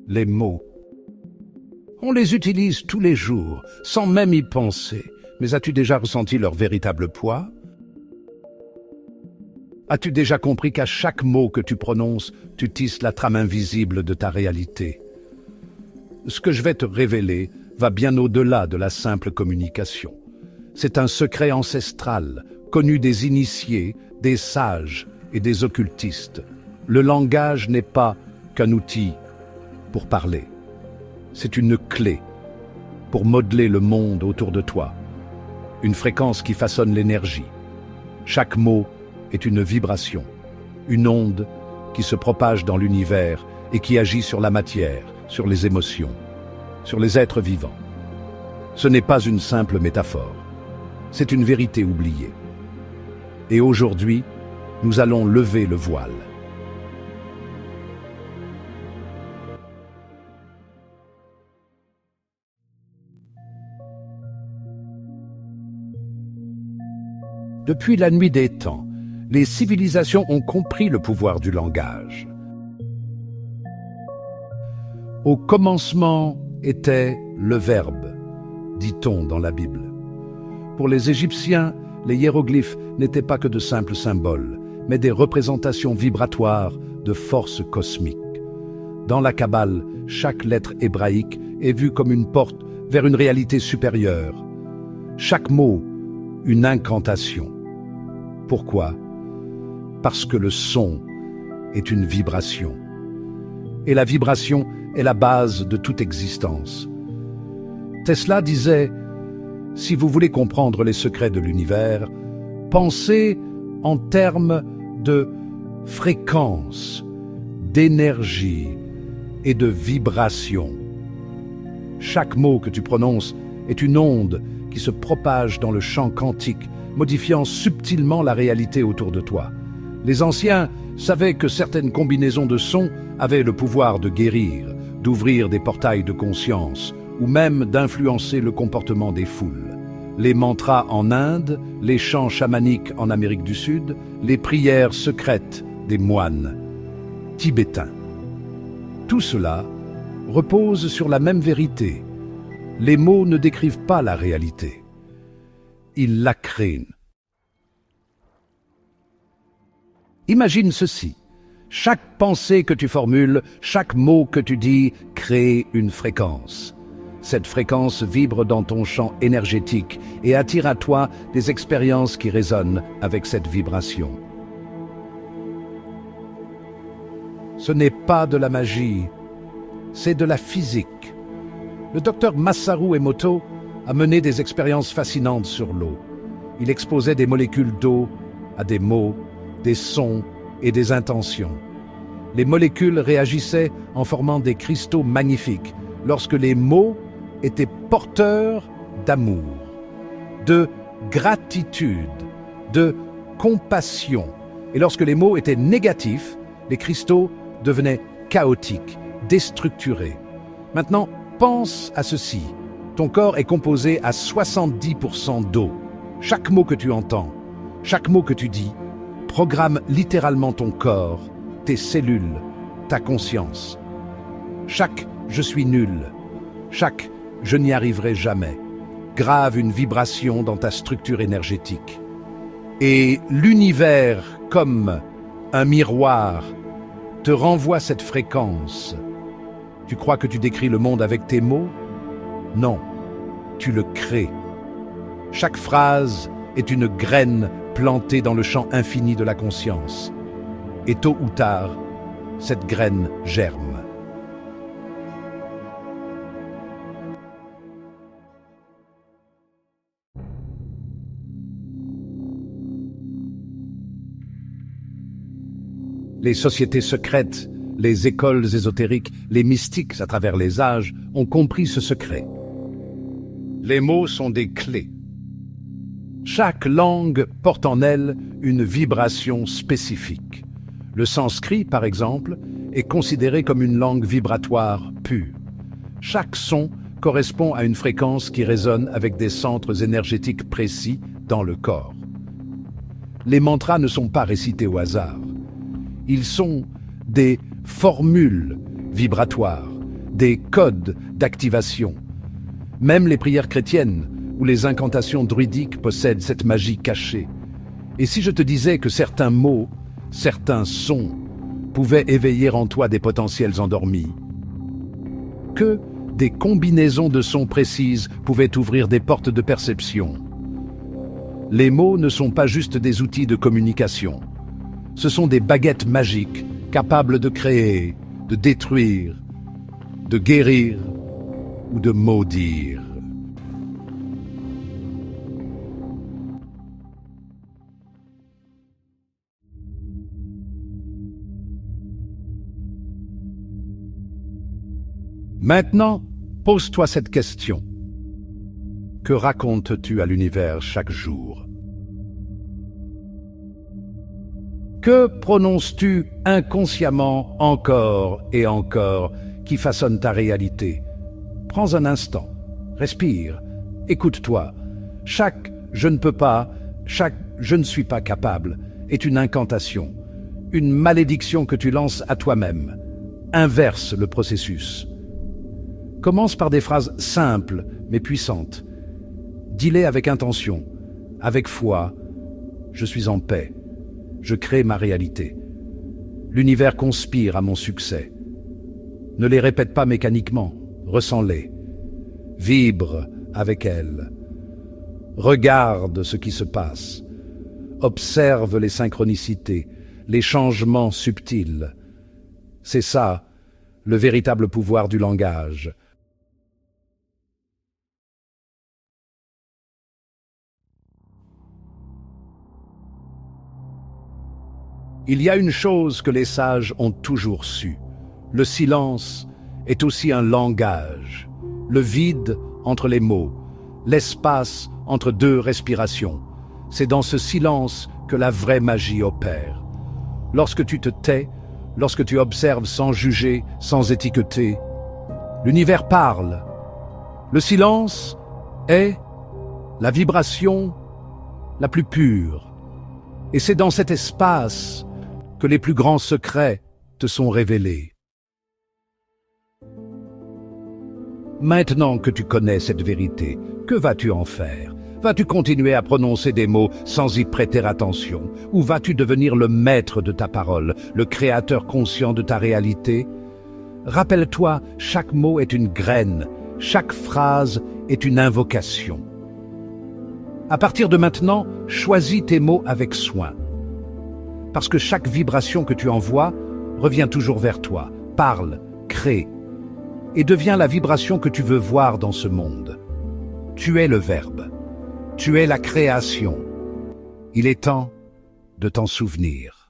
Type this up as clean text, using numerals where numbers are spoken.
Les mots. On les utilise tous les jours, sans même y penser. Mais as-tu déjà ressenti leur véritable poids? As-tu déjà compris qu'à chaque mot que tu prononces, tu tisses la trame invisible de ta réalité? Ce que je vais te révéler va bien au-delà de la simple communication. C'est un secret ancestral, connu des initiés, des sages et des occultistes. Le langage n'est pas qu'un outil pour parler. C'est une clé pour modeler le monde autour de toi. Une fréquence qui façonne l'énergie. Chaque mot est une vibration, une onde qui se propage dans l'univers et qui agit sur la matière, sur les émotions, sur les êtres vivants. Ce n'est pas une simple métaphore, c'est une vérité oubliée. Et aujourd'hui, nous allons lever le voile. Depuis la nuit des temps, les civilisations ont compris le pouvoir du langage. Au commencement était le Verbe, dit-on dans la Bible. Pour les Égyptiens, les hiéroglyphes n'étaient pas que de simples symboles, mais des représentations vibratoires de forces cosmiques. Dans la Kabbale, chaque lettre hébraïque est vue comme une porte vers une réalité supérieure. Chaque mot, une incantation. Pourquoi? Parce que le son est une vibration. Et la vibration est la base de toute existence. Tesla disait « Si vous voulez comprendre les secrets de l'univers, pensez en termes de fréquence, d'énergie et de vibration. Chaque mot que tu prononces est une onde qui se propage dans le champ quantique, modifiant subtilement la réalité autour de toi. Les anciens savaient que certaines combinaisons de sons avaient le pouvoir de guérir, d'ouvrir des portails de conscience, ou même d'influencer le comportement des foules. Les mantras en Inde, les chants chamaniques en Amérique du Sud, les prières secrètes des moines tibétains. Tout cela repose sur la même vérité. Les mots ne décrivent pas la réalité. Ils la créent. Imagine ceci. Chaque pensée que tu formules, chaque mot que tu dis, crée une fréquence. Cette fréquence vibre dans ton champ énergétique et attire à toi des expériences qui résonnent avec cette vibration. Ce n'est pas de la magie, c'est de la physique. Le docteur Masaru Emoto a mené des expériences fascinantes sur l'eau. Il exposait des molécules d'eau à des mots, des sons et des intentions. Les molécules réagissaient en formant des cristaux magnifiques lorsque les mots étaient porteurs d'amour, de gratitude, de compassion. Et lorsque les mots étaient négatifs, les cristaux devenaient chaotiques, déstructurés. Maintenant, pense à ceci. Ton corps est composé à 70% d'eau. Chaque mot que tu entends, chaque mot que tu dis, programme littéralement ton corps, tes cellules, ta conscience. Chaque « je suis nul », chaque « je n'y arriverai jamais » grave une vibration dans ta structure énergétique. Et l'univers, comme un miroir, te renvoie cette fréquence. Tu crois que tu décris le monde avec tes mots? Non, tu le crées. Chaque phrase est une graine plantée dans le champ infini de la conscience. Et tôt ou tard, cette graine germe. Les sociétés secrètes, les écoles ésotériques, les mystiques à travers les âges ont compris ce secret. Les mots sont des clés. Chaque langue porte en elle une vibration spécifique. Le sanskrit, par exemple, est considéré comme une langue vibratoire pure. Chaque son correspond à une fréquence qui résonne avec des centres énergétiques précis dans le corps. Les mantras ne sont pas récités au hasard. Ils sont des formules vibratoires, des codes d'activation. Même les prières chrétiennes ou les incantations druidiques possèdent cette magie cachée. Et si je te disais que certains mots, certains sons, pouvaient éveiller en toi des potentiels endormis? Que des combinaisons de sons précises pouvaient ouvrir des portes de perception? Les mots ne sont pas juste des outils de communication. Ce sont des baguettes magiques capables de créer, de détruire, de guérir ou de maudire. Maintenant, pose-toi cette question. Que racontes-tu à l'univers chaque jour? Que prononces-tu inconsciemment encore et encore qui façonne ta réalité? Prends un instant, respire, écoute-toi. Chaque « je ne peux pas », chaque « je ne suis pas capable » est une incantation, une malédiction que tu lances à toi-même. Inverse le processus. Commence par des phrases simples mais puissantes. Dis-les avec intention, avec foi. Je suis en paix. Je crée ma réalité. L'univers conspire à mon succès. Ne les répète pas mécaniquement, ressens-les. Vibre avec elles. Regarde ce qui se passe. Observe les synchronicités, les changements subtils. C'est ça, le véritable pouvoir du langage. Il y a une chose que les sages ont toujours su. Le silence est aussi un langage. Le vide entre les mots, l'espace entre deux respirations. C'est dans ce silence que la vraie magie opère. Lorsque tu te tais, lorsque tu observes sans juger, sans étiqueter, l'univers parle. Le silence est la vibration la plus pure. Et c'est dans cet espace que les plus grands secrets te sont révélés. Maintenant que tu connais cette vérité, que vas-tu en faire? Vas-tu continuer à prononcer des mots sans y prêter attention? Ou vas-tu devenir le maître de ta parole, le créateur conscient de ta réalité? Rappelle-toi, chaque mot est une graine, chaque phrase est une invocation. À partir de maintenant, choisis tes mots avec soin. Parce que chaque vibration que tu envoies revient toujours vers toi. Parle, crée, et deviens la vibration que tu veux voir dans ce monde. Tu es le Verbe. Tu es la création. Il est temps de t'en souvenir.